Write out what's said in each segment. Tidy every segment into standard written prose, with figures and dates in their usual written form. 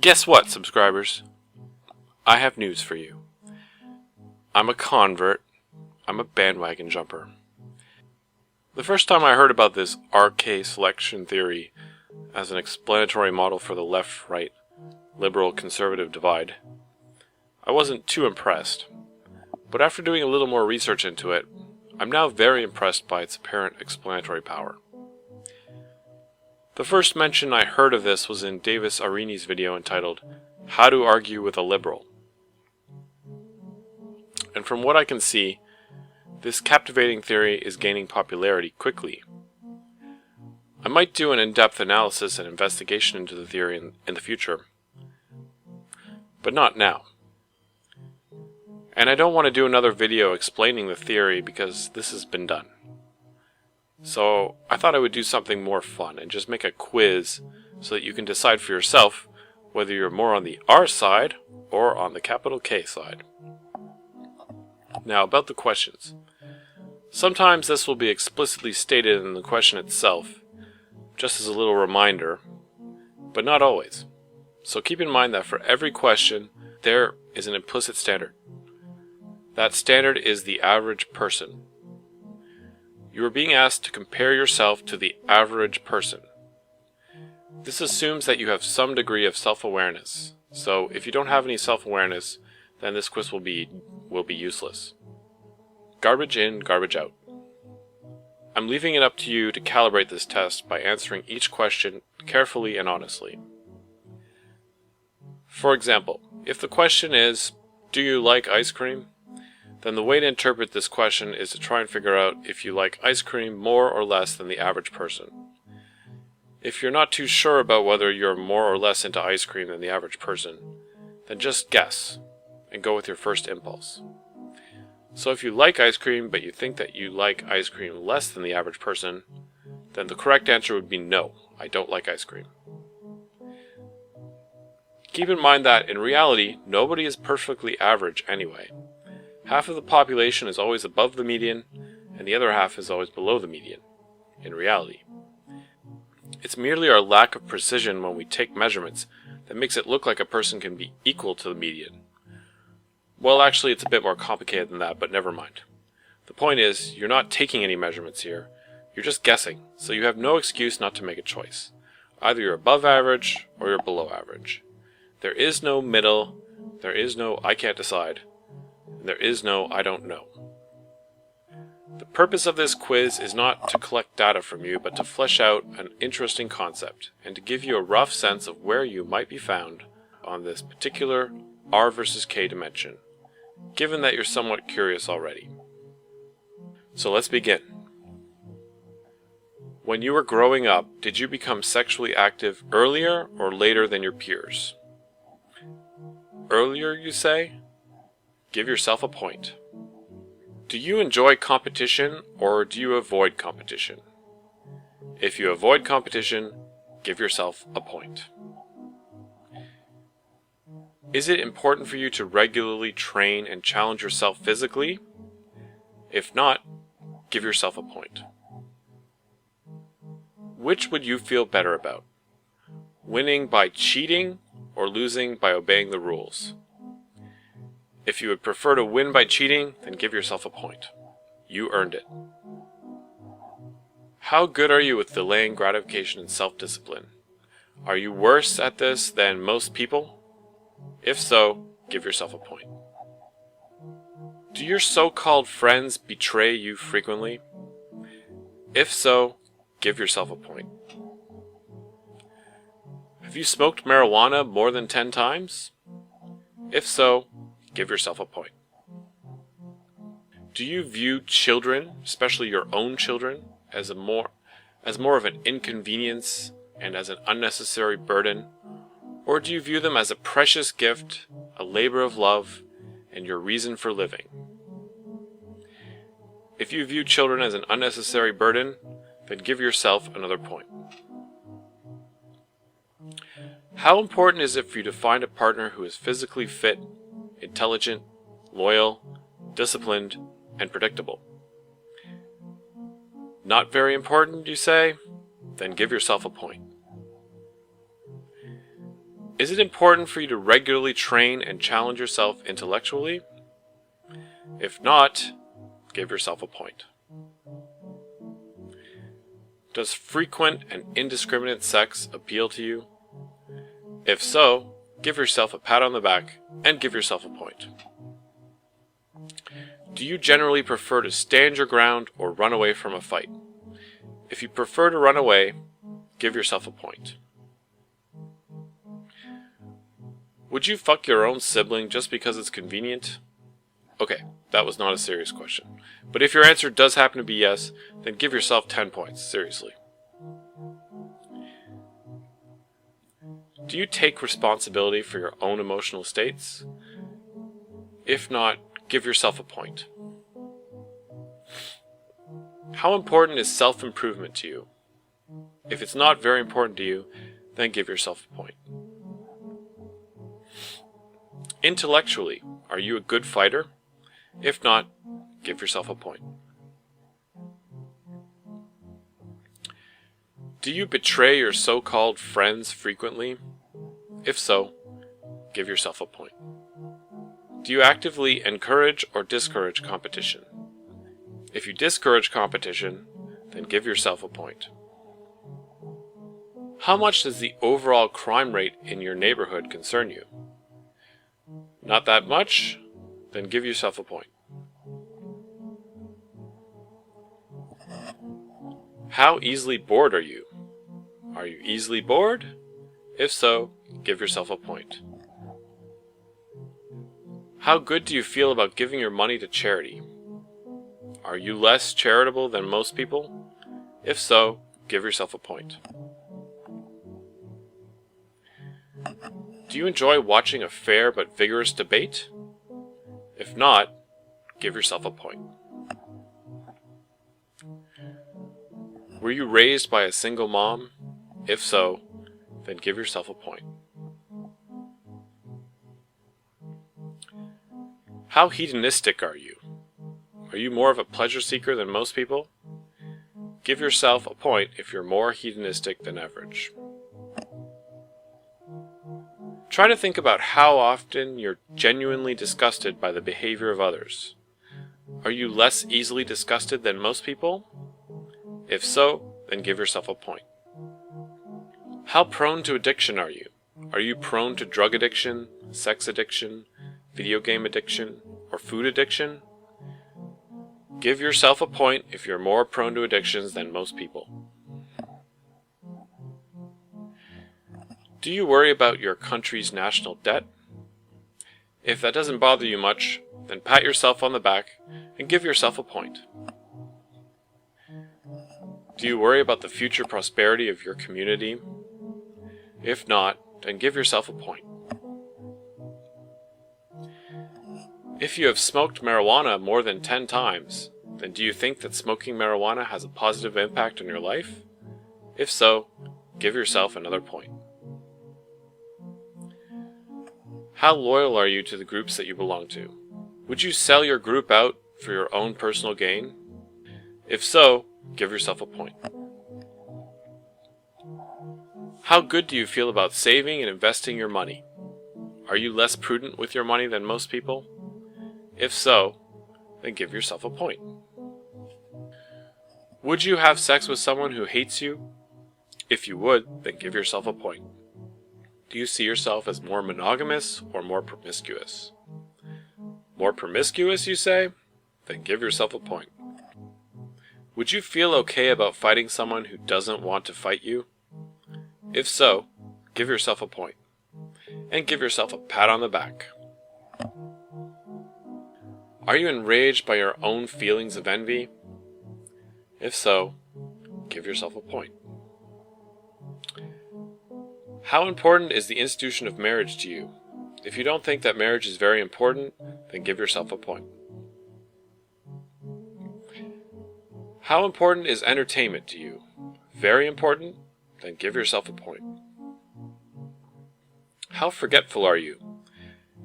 Guess what, subscribers? I have news for you. I'm a convert. I'm a bandwagon jumper. The first time I heard about this RK selection theory as an explanatory model for the left-right liberal-conservative divide, I wasn't too impressed. But after doing a little more research into it, I'm now very impressed by its apparent explanatory power. The first mention I heard of this was in Davis Arini's video entitled, How to Argue with a Liberal. And from what I can see, this captivating theory is gaining popularity quickly. I might do an in-depth analysis and investigation into the theory in the future, but not now. And I don't want to do another video explaining the theory because this has been done. So I thought I would do something more fun and just make a quiz so that you can decide for yourself whether you're more on the R side or on the capital K side. Now about the questions. Sometimes this will be explicitly stated in the question itself, just as a little reminder, but not always. So keep in mind that for every question, there is an implicit standard. That standard is the average person. You are being asked to compare yourself to the average person. This assumes that you have some degree of self-awareness. So if you don't have any self-awareness, then this quiz will be useless. Garbage in, garbage out. I'm leaving it up to you to calibrate this test by answering each question carefully and honestly. For example, if the question is, do you like ice cream? Then the way to interpret this question is to try and figure out if you like ice cream more or less than the average person. If you're not too sure about whether you're more or less into ice cream than the average person, then just guess and go with your first impulse. So if you like ice cream but you think that you like ice cream less than the average person, then the correct answer would be no, I don't like ice cream. Keep in mind that in reality, nobody is perfectly average anyway. Half of the population is always above the median, and the other half is always below the median, in reality. It's merely our lack of precision when we take measurements that makes it look like a person can be equal to the median. Well, actually, it's a bit more complicated than that, but never mind. The point is, you're not taking any measurements here, you're just guessing, so you have no excuse not to make a choice. Either you're above average, or you're below average. There is no middle, there is no I can't decide, and there is no I don't know. The purpose of this quiz is not to collect data from you, but to flesh out an interesting concept, and to give you a rough sense of where you might be found on this particular R versus K dimension, given that you're somewhat curious already. So let's begin. When you were growing up, did you become sexually active earlier or later than your peers? Earlier, you say? Give yourself a point. Do you enjoy competition or do you avoid competition? If you avoid competition, give yourself a point. Is it important for you to regularly train and challenge yourself physically? If not, give yourself a point. Which would you feel better about? Winning by cheating or losing by obeying the rules? If you would prefer to win by cheating, then give yourself a point. You earned it. How good are you with delaying gratification and self-discipline? Are you worse at this than most people? If so, give yourself a point. Do your so-called friends betray you frequently? If so, give yourself a point. Have you smoked marijuana more than 10 times? If so, give yourself a point. Do you view children, especially your own children, as more of an inconvenience and as an unnecessary burden? Or do you view them as a precious gift, a labor of love, and your reason for living? If you view children as an unnecessary burden, then give yourself another point. How important is it for you to find a partner who is physically fit, intelligent, loyal, disciplined, and predictable? Not very important, you say? Then give yourself a point. Is it important for you to regularly train and challenge yourself intellectually? If not, give yourself a point. Does frequent and indiscriminate sex appeal to you? If so, give yourself a pat on the back and give yourself a point. Do you generally prefer to stand your ground or run away from a fight? If you prefer to run away, give yourself a point. Would you fuck your own sibling just because it's convenient? Okay, that was not a serious question. But if your answer does happen to be yes, then give yourself 10 points, seriously. Do you take responsibility for your own emotional states? If not, give yourself a point. How important is self-improvement to you? If it's not very important to you, then give yourself a point. Intellectually, are you a good fighter? If not, give yourself a point. Do you betray your so-called friends frequently? If so, give yourself a point. Do you actively encourage or discourage competition? If you discourage competition, then give yourself a point. How much does the overall crime rate in your neighborhood concern you? Not that much? Then give yourself a point. How easily bored are you? Are you easily bored? If so, give yourself a point. How good do you feel about giving your money to charity? Are you less charitable than most people? If so, give yourself a point. Do you enjoy watching a fair but vigorous debate? If not, give yourself a point. Were you raised by a single mom? If so, then give yourself a point. How hedonistic are you? Are you more of a pleasure seeker than most people? Give yourself a point if you're more hedonistic than average. Try to think about how often you're genuinely disgusted by the behavior of others. Are you less easily disgusted than most people? If so, then give yourself a point. How prone to addiction are you? Are you prone to drug addiction, sex addiction, video game addiction, or food addiction? Give yourself a point if you're more prone to addictions than most people. Do you worry about your country's national debt? If that doesn't bother you much, then pat yourself on the back and give yourself a point. Do you worry about the future prosperity of your community? If not, then give yourself a point. If you have smoked marijuana more than 10 times, then do you think that smoking marijuana has a positive impact on your life? If so, give yourself another point. How loyal are you to the groups that you belong to? Would you sell your group out for your own personal gain? If so, give yourself a point. How good do you feel about saving and investing your money? Are you less prudent with your money than most people? If so, then give yourself a point. Would you have sex with someone who hates you? If you would, then give yourself a point. Do you see yourself as more monogamous or more promiscuous? More promiscuous, you say? Then give yourself a point. Would you feel okay about fighting someone who doesn't want to fight you? If so, give yourself a point. And give yourself a pat on the back. Are you enraged by your own feelings of envy? If so, give yourself a point. How important is the institution of marriage to you? If you don't think that marriage is very important, then give yourself a point. How important is entertainment to you? Very important? Then give yourself a point. How forgetful are you?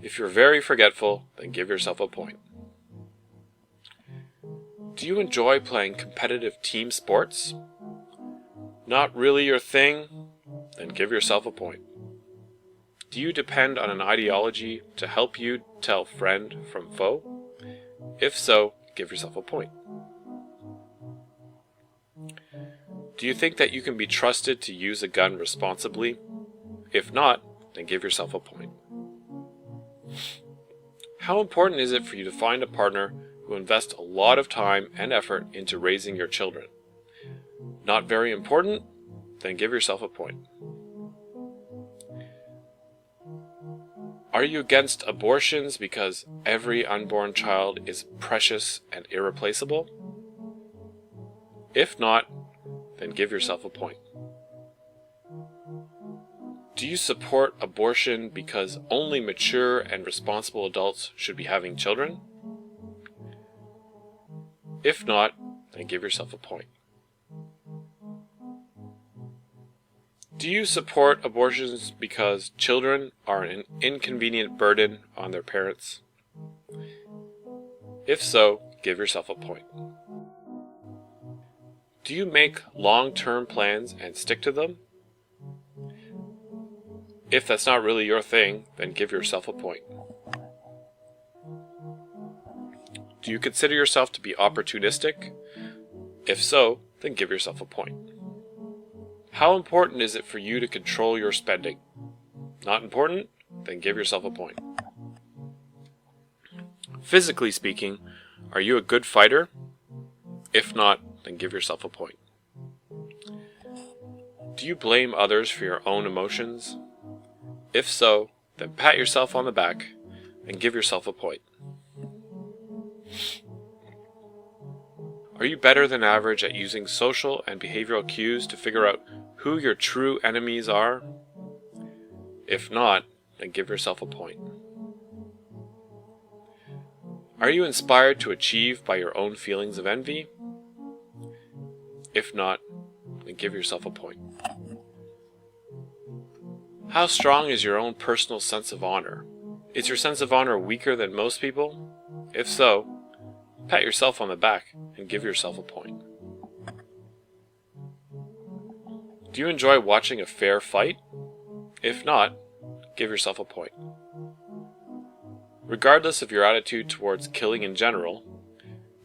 If you're very forgetful, then give yourself a point. Do you enjoy playing competitive team sports? Not really your thing? Then give yourself a point. Do you depend on an ideology to help you tell friend from foe? If so, give yourself a point. Do you think that you can be trusted to use a gun responsibly? If not, then give yourself a point. How important is it for you to find a partner who invests a lot of time and effort into raising your children? Not very important? Then give yourself a point. Are you against abortions because every unborn child is precious and irreplaceable? If not, then give yourself a point. Do you support abortion because only mature and responsible adults should be having children? If not, then give yourself a point. Do you support abortions because children are an inconvenient burden on their parents? If so, give yourself a point. Do you make long-term plans and stick to them? If that's not really your thing, then give yourself a point. Do you consider yourself to be opportunistic? If so, then give yourself a point. How important is it for you to control your spending? Not important? Then give yourself a point. Physically speaking, are you a good fighter? If not, then give yourself a point. Do you blame others for your own emotions? If so, then pat yourself on the back and give yourself a point. Are you better than average at using social and behavioral cues to figure out who your true enemies are? If not, then give yourself a point. Are you inspired to achieve by your own feelings of envy? If not, then give yourself a point. How strong is your own personal sense of honor? Is your sense of honor weaker than most people? If so, pat yourself on the back and give yourself a point. Do you enjoy watching a fair fight? If not, give yourself a point. Regardless of your attitude towards killing in general,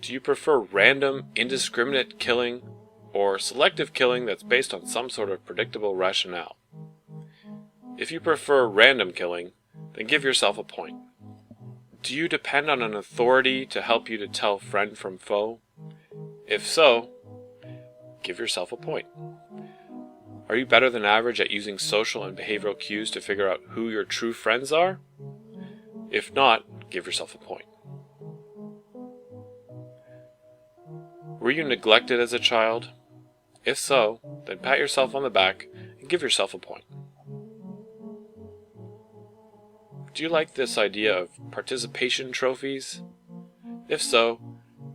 do you prefer random, indiscriminate killing or selective killing that's based on some sort of predictable rationale? If you prefer random killing, then give yourself a point. Do you depend on an authority to help you to tell friend from foe? If so, give yourself a point. Are you better than average at using social and behavioral cues to figure out who your true friends are? If not, give yourself a point. Were you neglected as a child? If so, then pat yourself on the back and give yourself a point. Do you like this idea of participation trophies? If so,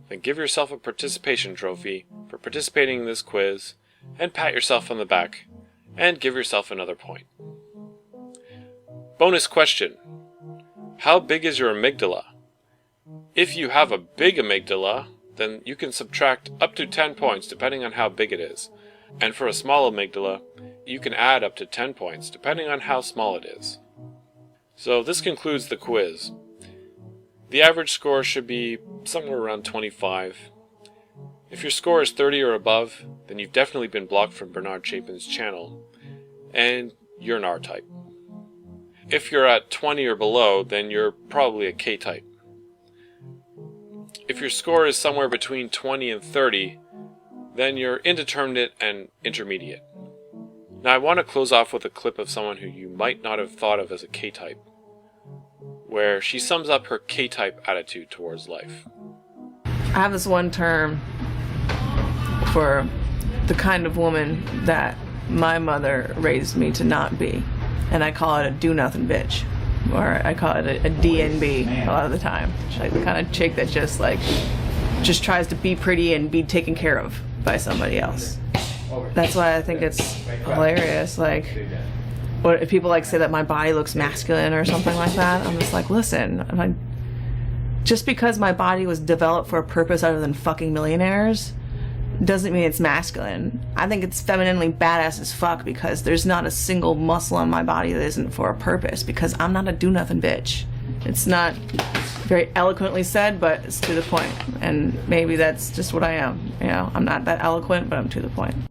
then give yourself a participation trophy for participating in this quiz, and pat yourself on the back, and give yourself another point. Bonus question. How big is your amygdala? If you have a big amygdala, then you can subtract up to 10 points depending on how big it is. And for a small amygdala, you can add up to 10 points depending on how small it is. So this concludes the quiz. The average score should be somewhere around 25. If your score is 30 or above, then you've definitely been blocked from Bernard Chapin's channel, and you're an R-type. If you're at 20 or below, then you're probably a K-type. If your score is somewhere between 20 and 30, then you're indeterminate and intermediate. Now I want to close off with a clip of someone who you might not have thought of as a K-type, where she sums up her K-type attitude towards life. I have this one term for the kind of woman that my mother raised me to not be, and I call it a do-nothing bitch, or I call it a DNB a lot of the time. She's like the kind of chick that just tries to be pretty and be taken care of by somebody else. That's why I think it's hilarious. Like, what if people like say that my body looks masculine or something like that? I'm just like, listen, just because my body was developed for a purpose other than fucking millionaires doesn't mean it's masculine. I think it's femininely badass as fuck because there's not a single muscle on my body that isn't for a purpose, because I'm not a do-nothing bitch. It's not very eloquently said, but it's to the point. And maybe that's just what I am. You know, I'm not that eloquent, but I'm to the point.